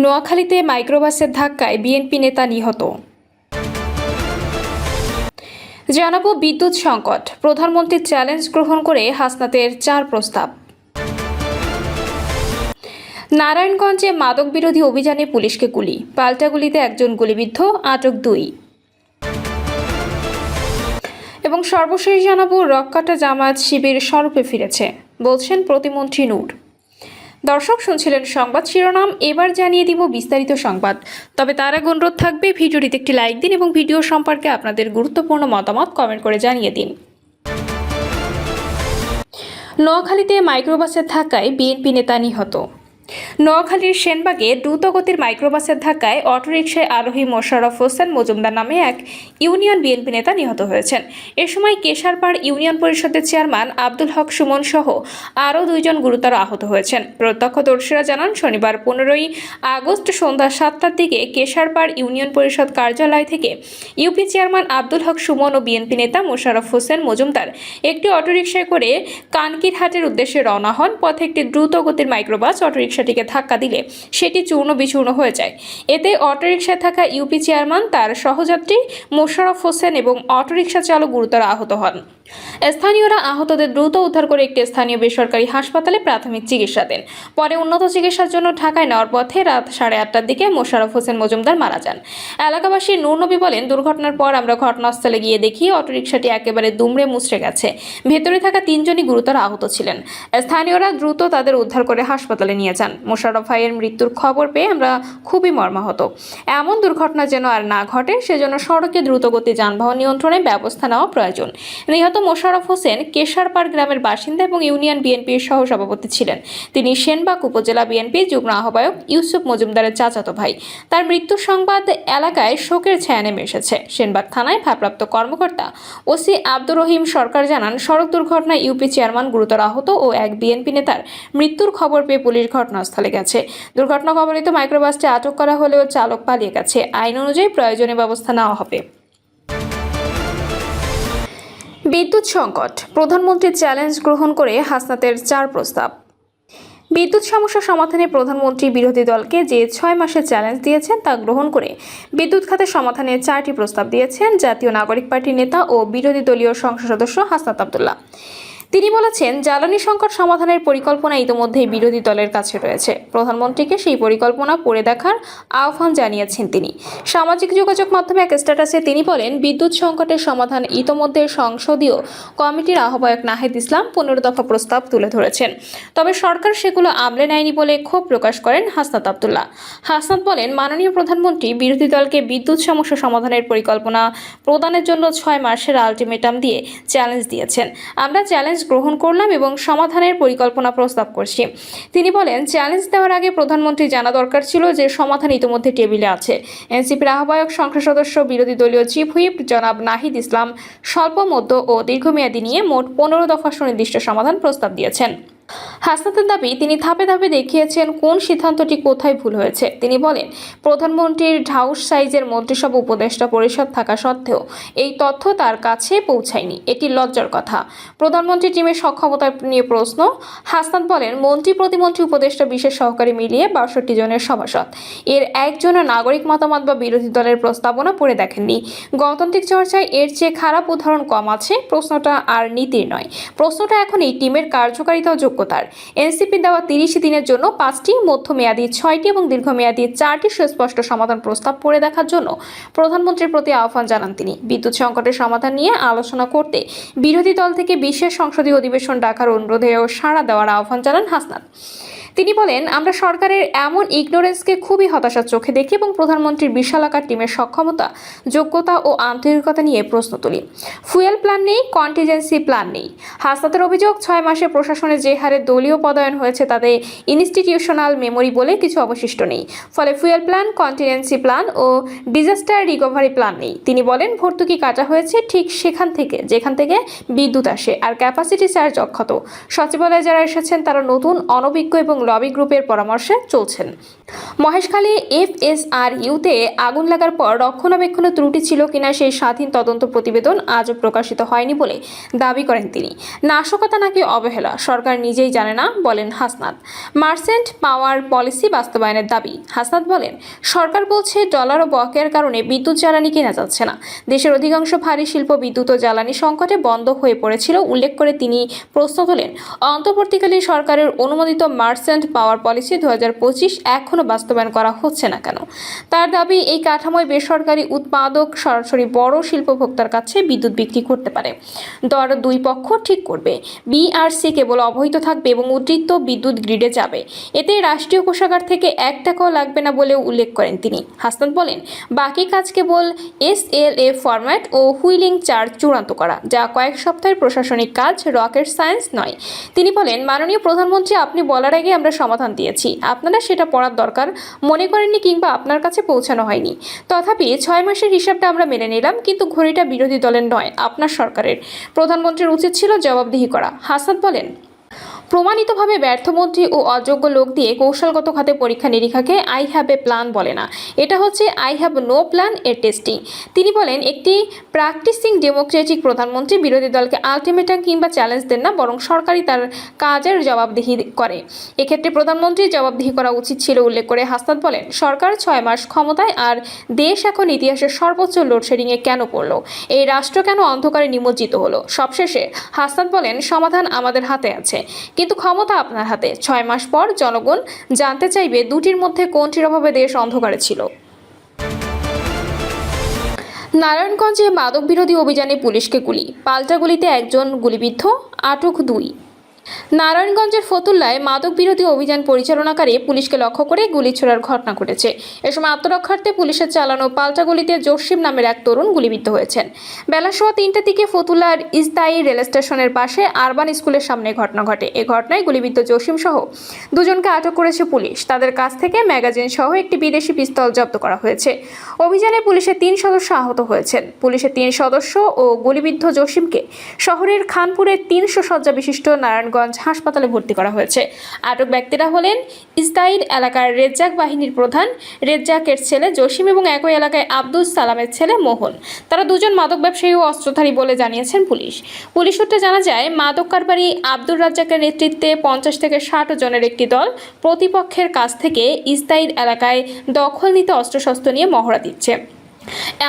নোয়াখালীতে মাইক্রোবাসের ধাক্কায় বিএনপি নেতা নিহত। জানাবো বিদ্যুৎ সংকট, প্রধানমন্ত্রীর চ্যালেঞ্জ গ্রহণ করে হাসনাতের 4 প্রস্তাব। নারায়ণগঞ্জে মাদক বিরোধী অভিযানে পুলিশকে গুলি, পাল্টা গুলিতে একজন গুলিবিদ্ধ, আটক 2। এবং সর্বশেষ জানাবো রক্কাটা জামায়াত শিবির স্বরূপে ফিরেছে, বলছেন প্রতিমন্ত্রী নূর। দর্শক শুনছিলেন সংবাদ শিরোনাম, এবার জানিয়ে দিব বিস্তারিত সংবাদ। তবে তার আগে অনুরোধ থাকবে ভিডিওটিতে একটি লাইক দিন এবং ভিডিও সম্পর্কে আপনাদের গুরুত্বপূর্ণ মতামত কমেন্ট করে জানিয়ে দিন। নোয়াখালীতে মাইক্রোবাসের ধাক্কায় বিএনপি নেতা নিহত। নোয়াখালীর সেনবাগে দ্রুতগতির মাইক্রোবাসের ধাক্কায় অটোরিকশায় আরোহী মোশাররফ হোসেন মজুমদার নামে এক ইউনিয়ন বিএনপি নেতা নিহত হয়েছেন। এ সময় কেশারপাড় ইউনিয়ন পরিষদের চেয়ারম্যান আব্দুল হক সুমন সহ আরও 2 জন গুরুতর আহত হয়েছেন। প্রত্যক্ষদর্শীরা জানান, শনিবার 15ই আগস্ট সন্ধ্যা 7টার দিকে কেশারপাড় ইউনিয়ন পরিষদ কার্যালয় থেকে ইউপি চেয়ারম্যান আব্দুল হক সুমন ও বিএনপি নেতা মোশাররফ হোসেন মজুমদার একটি অটোরিকশায় করে কানকিরহাটের উদ্দেশ্যে রওনা হন। পথে একটি দ্রুতগতির মাইক্রোবাস অটোরিকশাটিকে ধাক্কা দিলে সেটি চূর্ণ বিচূর্ণ হয়ে যায়। এতে অটোরিকশায় থাকা ইউপি চেয়ারম্যান, তার সহযাত্রী মোশাররফ হোসেন এবং অটোরিকশা চালক গুরুতর আহত হন। স্থানীয়রা আহতদের দ্রুত উদ্ধার করে একটি স্থানীয় বেসরকারি হাসপাতালে প্রাথমিক চিকিৎসা দেন। পরে উন্নত চিকিৎসার জন্য ঢাকায় নেওয়ার পথে রাত 8:30টার দিকে মোশাররফ হোসেন মজুমদার মারা যান। এলাকাবাসী নূর নবী বলেন, দুর্ঘটনার পর আমরা ঘটনাস্থলে গিয়ে দেখি অটোরিকশাটি একেবারে দুমড়ে মুচড়ে গেছে। ভেতরে থাকা 3 জনই গুরুতর আহত ছিলেন। স্থানীয়রা দ্রুত তাদের উদ্ধার করে হাসপাতালে নিয়ে যান। মোশাররফ ভাইয়ের মৃত্যুর খবর পেয়ে আমরা খুবই মর্মাহত। এমন দুর্ঘটনা যেন আর না ঘটে, সেজন্য সড়কে দ্রুতগতি যানবাহন নিয়ন্ত্রণে ব্যবস্থা নেওয়া প্রয়োজন। নিহত মোশাররফ হোসেন কেশারপাড় গ্রামের বাসিন্দা এবং ইউনিয়ন বিএনপির সহ সভাপতি ছিলেন। তিনি সেনবাগ উপজেলা বিএনপির যুগ্ম আহ্বায়ক ইউসুফ মজুমদারের চাচাতো ভাই। তার মৃত্যুর সংবাদ এলাকায় শোকের ছায়া নেমে এসেছে। সেনবাগ থানায় ভারপ্রাপ্ত কর্মকর্তা ওসি আব্দুর রহিম সরকার জানান, সড়ক দুর্ঘটনায় ইউপি চেয়ারম্যান গুরুতর আহত ও এক বিএনপি নেতার মৃত্যুর খবর পেয়ে পুলিশ ঘটনাস্থলে গেছে। দুর্ঘটনা কবলিত মাইক্রোবাসটি আটক করা হলেও চালক পালিয়ে গেছে। আইন অনুযায়ী প্রয়োজনীয় ব্যবস্থা নেওয়া হবে। বিদ্যুৎ সংকট, প্রধানমন্ত্রীর চ্যালেঞ্জ গ্রহণ করে হাসনাতের 4 প্রস্তাব। বিদ্যুৎ সমস্যা সমাধানে প্রধানমন্ত্রী বিরোধী দলকে যে 6 মাসের চ্যালেঞ্জ দিয়েছেন তা গ্রহণ করে বিদ্যুৎ খাতের সমাধানে 4টি প্রস্তাব দিয়েছেন জাতীয় নাগরিক পার্টির নেতা ও বিরোধী দলীয় সংসদ সদস্য হাসনাত আব্দুল্লাহ। তিনি বলেছেন, জ্বালানি সংকট সমাধানের পরিকল্পনা ইতিমধ্যেই বিরোধী দলের কাছে রয়েছে। প্রধানমন্ত্রীকে সেই পরিকল্পনা পড়ে দেখার আহ্বান জানিয়েছেন তিনি। সামাজিক যোগাযোগ মাধ্যমে এক স্ট্যাটাসে তিনি বলেন, বিদ্যুৎ সংকটের সমাধান ইতিমধ্যে সংসদীয় কমিটির আহ্বায়ক নাহিদ ইসলাম 15 দফা প্রস্তাব তুলে ধরেছেন। তবে সরকার সেগুলো আমলে নেয়নি বলে ক্ষোভ প্রকাশ করেন হাসনাত আব্দুল্লাহ। হাসনাত বলেন, মাননীয় প্রধানমন্ত্রী বিরোধী দলকে বিদ্যুৎ সমস্যা সমাধানের পরিকল্পনা প্রদানের জন্য 6 মাসের আলটিমেটাম দিয়ে চ্যালেঞ্জ দিয়েছেন। আমরা চ্যালেঞ্জ গ্রহণ করলাম এবং সমাধানের পরিকল্পনা প্রস্তাব করছি। তিনি বলেন, চ্যালেঞ্জ দেওয়ার আগে প্রধানমন্ত্রী জানা দরকার ছিল যে সমাধান ইতিমধ্যে টেবিলে আছে। এনসিপির আহ্বায়ক সংসদ সদস্য বিরোধী দলীয় চিফ হুইপ জনাব নাহিদ ইসলাম স্বল্প, মধ্য ও দীর্ঘমেয়াদী নিয়ে মোট 15 দফা সুনির্দিষ্ট সমাধান প্রস্তাব দিয়েছেন। হাসনাতের দাবি, তিনি ধাপে ধাপে দেখিয়েছেন কোন সিদ্ধান্তটি কোথায় ভুল হয়েছে। তিনি বলেন, প্রধানমন্ত্রীর ঢাউস সাইজের মন্ত্রিসভা উপদেষ্টা পরিষদ থাকা সত্ত্বেও এই তথ্য তার কাছে পৌঁছায়নি। এটি লজ্জার কথা। প্রধানমন্ত্রী টিমের সক্ষমতা নিয়ে প্রশ্ন। হাসনাত বলেন, মন্ত্রী, প্রতিমন্ত্রী, উপদেষ্টা, বিশেষ সহকারী মিলিয়ে 62 জনের সভাসদ। এর একজনের নাগরিক মতামত বা বিরোধী দলের প্রস্তাবনা পড়ে দেখেননি। গণতান্ত্রিক চর্চায় এর চেয়ে খারাপ উদাহরণ কম আছে। প্রশ্নটা আর নীতির নয়, প্রশ্নটা এখন এই টিমের কার্যকারিতা ও যোগ্যতার। এনসিপি দেওয়া 30 দিনের জন্য 5টি, মধ্যমেয়াদী 6টি এবং দীর্ঘমেয়াদী 4টি সুস্পষ্ট সমাধান প্রস্তাব পড়ে দেখার জন্য প্রধানমন্ত্রীর প্রতি আহ্বান জানান তিনি। বিদ্যুৎ সংকটের সমাধান নিয়ে আলোচনা করতে বিরোধী দল থেকে বিশেষ সংসদীয় অধিবেশন ডাকার অনুরোধেও সাড়া দেওয়ার আহ্বান জানান হাসনাত। তিনি বলেন, আমরা সরকারের এমন ইগনোরেন্সকে খুবই হতাশার চোখে দেখি এবং প্রধানমন্ত্রীর বিশালাকার টিমের সক্ষমতা, যোগ্যতা ও আন্তরিকতা নিয়ে প্রশ্ন তুলি। ফুয়েল প্ল্যান নেই, কন্টিজেন্সি প্ল্যান নেই। হাসনাতের অভিযোগ, 6 মাসে প্রশাসনে যে হারে দলীয় পদায়ন হয়েছে তাতে ইনস্টিটিউশনাল মেমোরি বলে কিছু অবশিষ্ট নেই। ফলে ফুয়েল প্ল্যান, কন্টিজেন্সি প্ল্যান ও ডিজাস্টার রিকভারি প্ল্যান নেই। তিনি বলেন, ভর্তুকি কাটা হয়েছে ঠিক যেখান থেকে বিদ্যুৎ আসে, আর ক্যাপাসিটি চার্জ অক্ষত। সচিবালয়ে যারা এসেছেন তারা নতুন, অনভিজ্ঞ এবং লবি গ্রুপের পরামর্শে চলছেন। মহেশখালী FSRUতে আগুন লাগার পর রক্ষণাবেক্ষণে ত্রুটি ছিল কিনা সেই স্বাধীন তদন্ত প্রতিবেদন আজও প্রকাশিত হয়নি বলে দাবি করেন তিনি। নাশকতা নাকি অবহেলা সরকার নিজেই জানে না বলেন হাসনাত। মার্চেন্ট পাওয়ার পলিসি বাস্তবায়নের দাবি। হাসনাত বলেন, সরকার বলছে ডলার ও বকেয়ার কারণে বিদ্যুৎ জ্বালানি কেনা যাচ্ছে না। দেশের অধিকাংশ ভারী শিল্প বিদ্যুৎ ও জ্বালানি সংকটে বন্ধ হয়ে পড়েছিল উল্লেখ করে তিনি প্রশ্ন তোলেন, অন্তর্বর্তীকালীন সরকারের অনুমোদিত মার্চেন্ট পাওয়ার পলিসি 2025 এখনও বাস্তবায়ন করা হচ্ছে না কেন? তার দাবি, এই কাঠামোয় বেসরকারি উৎপাদক সরাসরি বড় শিল্পভোক্তার কাছে বিদ্যুৎ বিক্রি করতে পারে। দর দুই পক্ষ ঠিক করবে। BRC কেবল অবহিত থাকবে এবং অতিরিক্ত বিদ্যুৎ গ্রিডে যাবে। এতে রাষ্ট্রীয় কোষাগার থেকে 1 টাকাও লাগবে না বলেও উল্লেখ করেন তিনি। হাসনাত বলেন, বাকি কাজ কেবল SLA ফরম্যাট ও হুইলিং চার্জ চূড়ান্ত করা, যা কয়েক সপ্তাহের প্রশাসনিক কাজ, রকেট সায়েন্স নয়। তিনি বলেন, মাননীয় প্রধানমন্ত্রী, আপনি বলার আগে আমরা সমাধান দিয়েছি, আপনারা সেটা পড়ার দরকার মনে করেননি কিংবা আপনার কাছে পৌঁছানো হয়নি। তথাপি 6 মাসের হিসাবটা আমরা মেনে নিলাম, কিন্তু ঘড়িটা বিরোধী দলের নয়, আপনার সরকারের। প্রধানমন্ত্রীর উচিত ছিল জবাবদিহি করা। হাসনাত বলেন, প্রমাণিতভাবে ব্যর্থ মন্ত্রী ও অযোগ্য লোক দিয়ে কৌশলগত খাতে পরীক্ষা নিরীক্ষাকে আই হ্যাভ এ প্ল্যান বলে না, এটা হচ্ছে আই হ্যাভ নো প্ল্যান এর টেস্টিং। তিনি বলেন, একটি প্র্যাকটিসিং ডেমোক্রেটিক প্রধানমন্ত্রী বিরোধী দলকে আলটিমেটাম কিংবা চ্যালেঞ্জ দেন না, বরং সরকারই তার কাজের জবাবদিহি করে। এক্ষেত্রে প্রধানমন্ত্রীর জবাবদিহি করা উচিত ছিল উল্লেখ করে হাসনাত বলেন, সরকার 6 মাস ক্ষমতায় আর দেশ এখন ইতিহাসের সর্বোচ্চ লোডশেডিংয়ে কেন পড়ল? এই রাষ্ট্র কেন অন্ধকারে নিমজ্জিত হলো? সবশেষে হাসনাত বলেন, সমাধান আমাদের হাতে আছে, কিন্তু ক্ষমতা আপনার হাতে। 6 মাস পর জনগণ জানতে চাইবে দুটির মধ্যে কোনটির অভাবে দেশ অন্ধকারে ছিল। নারায়ণগঞ্জে মাদক বিরোধী অভিযানে পুলিশকে গুলি, পাল্টা গুলিতে একজন গুলিবিদ্ধ, আটক 2। নারায়ণগঞ্জের ফতুল্লায় মাদক বিরোধী অভিযান পরিচালনাকারী পুলিশকে লক্ষ্য করে গুলি ছোড়ার ঘটনা ঘটেছে। এ সময় আত্মরক্ষার্থে পুলিশের চালানো পাল্টা গুলিতে জসিম নামের এক তরুণ গুলিবিদ্ধ হয়েছেন। বেলা 3:15টার দিকে ফতুল্লার ইস্তাই রেল স্টেশনের পাশে আরবান স্কুলের সামনে ঘটনা ঘটে। এ ঘটনায় গুলিবিদ্ধ জসিম সহ 2 জনকে আটক করেছে পুলিশ। তাদের কাছ থেকে ম্যাগাজিন সহ একটি বিদেশি পিস্তল জব্দ করা হয়েছে। অভিযানে পুলিশের 3 সদস্য আহত হয়েছেন। পুলিশের 3 সদস্য ও গুলিবিদ্ধ জসিমকে শহরের খানপুরের 300 শয্যা বিশিষ্ট নারায়ণগঞ্জ হাসপাতালে ভর্তি করা হয়েছে। আটক ব্যক্তিরা হলেন ইস্তাইর এলাকার রেজ্জাক বাহিনীর প্রধান রেজ্জাকের ছেলে জসিম এবং একই এলাকায় আব্দুল সালামের ছেলে মোহন। তারা 2 জন মাদক ব্যবসায়ী ও অস্ত্রধারী বলে জানিয়েছেন পুলিশ। পুলিশ সূত্রে জানা যায়, মাদক কারবারি আব্দুর রাজ্জাকের নেতৃত্বে 50 থেকে 60 জনের একটি দল প্রতিপক্ষের কাছ থেকে ইস্তাইর এলাকায় দখল নিতে অস্ত্রশস্ত্র নিয়ে মহড়া দিচ্ছে।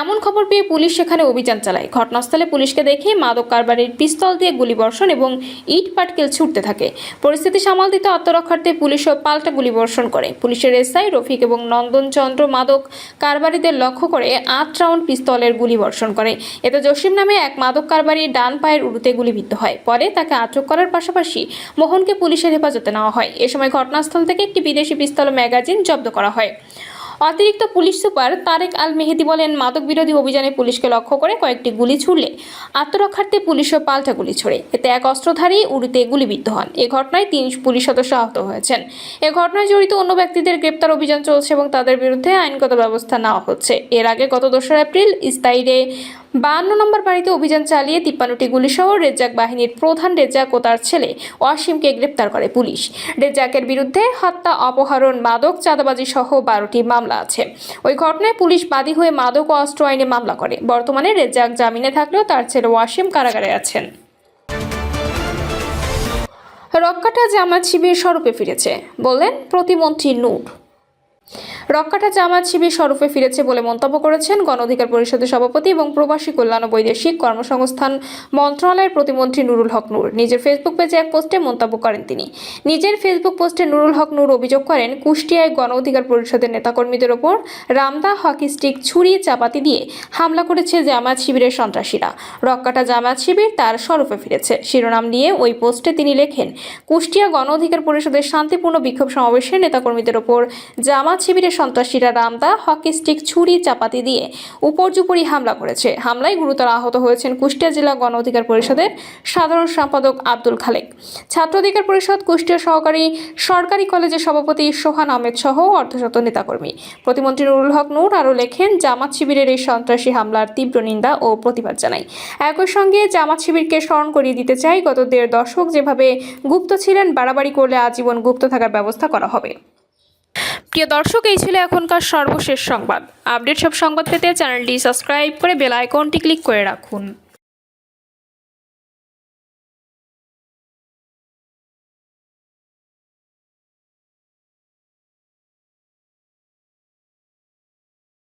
এমন খবর পেয়ে পুলিশ সেখানে অভিযান চালায়। ঘটনাস্থলে পুলিশকে দেখে মাদক কারবারির পিস্তল দিয়ে গুলিবর্ষণ এবং ইট পাটকেল ছুটতে থাকে। পরিস্থিতি সামাল দিতে আত্মরক্ষার্থে পুলিশও পাল্টা গুলিবর্ষণ করে। পুলিশের SI রফিক এবং নন্দনচন্দ্র মাদক কারবারিদের লক্ষ্য করে 8 রাউন্ড পিস্তলের গুলিবর্ষণ করে। এতে জসিম নামে এক মাদক কারবারির ডান পায়ের উরুতে গুলিবিদ্ধ হয়। পরে তাকে আটক করার পাশাপাশি মোহনকে পুলিশের হেফাজতে নেওয়া হয়। এ সময় ঘটনাস্থল থেকে একটি বিদেশি পিস্তল ও ম্যাগাজিন জব্দ করা হয়। অতিরিক্ত পুলিশ সুপার তারেক আল মেহেদি বলেন, মাদক বিরোধী অভিযানে পুলিশকে লক্ষ্য করে কয়েকটি গুলি ছুড়লে আত্মরক্ষার্থে পুলিশও পাল্টা গুলি ছোড়ে। এতে এক অস্ত্রধারী উড়িতে গুলিবিদ্ধ হন। এ ঘটনায় 3 পুলিশ সদস্য আহত হয়েছেন। এ ঘটনায় জড়িত অন্য ব্যক্তিদের গ্রেপ্তার অভিযান চলছে এবং তাদের বিরুদ্ধে আইনগত ব্যবস্থা নেওয়া হচ্ছে। এর আগে গত 2 এপ্রিল ইস্তাইরে 52 নম্বর বাড়িতে অভিযান চালিয়ে 53টি গুলিসহ রেজ্জাক বাহিনীর প্রধান রেজ্জাক ও তার ছেলে ওয়াসিমকে গ্রেপ্তার করে পুলিশ। রেজ্জাকের বিরুদ্ধে হত্যা, অপহরণ, মাদক, চাঁদাবাজি সহ 12টি মামলা আছে। ওই ঘটনায় পুলিশ বাদী হয়ে মাদক ও অস্ত্র আইনে মামলা করে। বর্তমানে রেজ্জাক জামিনে থাকলেও তার ছেলে ওয়াসিম কারাগারে আছেন। রক্কাটা জামাত শিবির স্বরূপে ফিরেছে বললেন প্রতিমন্ত্রী নূর। রক্কাটা জামাত শিবির স্বরূপে ফিরেছে বলে মন্তব্য করেছেন গণ অধিকার পরিষদের সভাপতি এবং প্রবাসী কল্যাণ ও বৈদেশিক কর্মসংস্থান মন্ত্রণালয়ের প্রতিমন্ত্রী নুরুল হক নূর। নিজের ফেসবুক পেজে এক পোস্টে মন্তব্য করেন তিনি। নিজের ফেসবুক পোস্টে নুরুল হক নূর অভিযোগ করেন, কুষ্টিয়ায় গণ অধিকার পরিষদের নেতাকর্মীদের ওপর রামদা হকি স্টিক, ছুরি, চাপাতি দিয়ে হামলা করেছে জামাত শিবিরের সন্ত্রাসীরা। রক্কাটা জামাত শিবির তার স্বরূপে ফিরেছে শিরোনাম নিয়ে ওই পোস্টে তিনি লেখেন, কুষ্টিয়া গণ অধিকার পরিষদের শান্তিপূর্ণ বিক্ষোভ সমাবেশে নেতাকর্মীদের ওপর জামাত শিবিরের সন্ত্রাসীরা রামদা, হকি স্টিক, ছুরি, চাপাতি দিয়ে উপর্যুপরি হামলা করেছে। হামলায় গুরুতর আহত হয়েছেন কুষ্টিয়া জেলা গণ অধিকার পরিষদের সাধারণ সম্পাদক আব্দুল খালেক, ছাত্র অধিকার পরিষদ কুষ্টিয়া সরকারি কলেজের সভাপতি সোহান আহমেদ সহ অর্ধশত নেতাকর্মী। প্রতিমন্ত্রী নুরুল হক নূর আরও লেখেন, জামাত শিবিরের এই সন্ত্রাসী হামলার তীব্র নিন্দা ও প্রতিবাদ জানাই। একই সঙ্গে জামাত শিবিরকে স্মরণ করিয়ে দিতে চাই, গত 1.5 দশক যেভাবে গুপ্ত ছিলেন, বাড়াবাড়ি করলে আজীবন গুপ্ত থাকার ব্যবস্থা করা হবে। প্রিয় দর্শক, এই ছিল এখনকার সর্বশেষ সংবাদ। আপডেট সব সংবাদ পেতে চ্যানেলটি সাবস্ক্রাইব করে বেল আইকনটি ক্লিক করে রাখুন।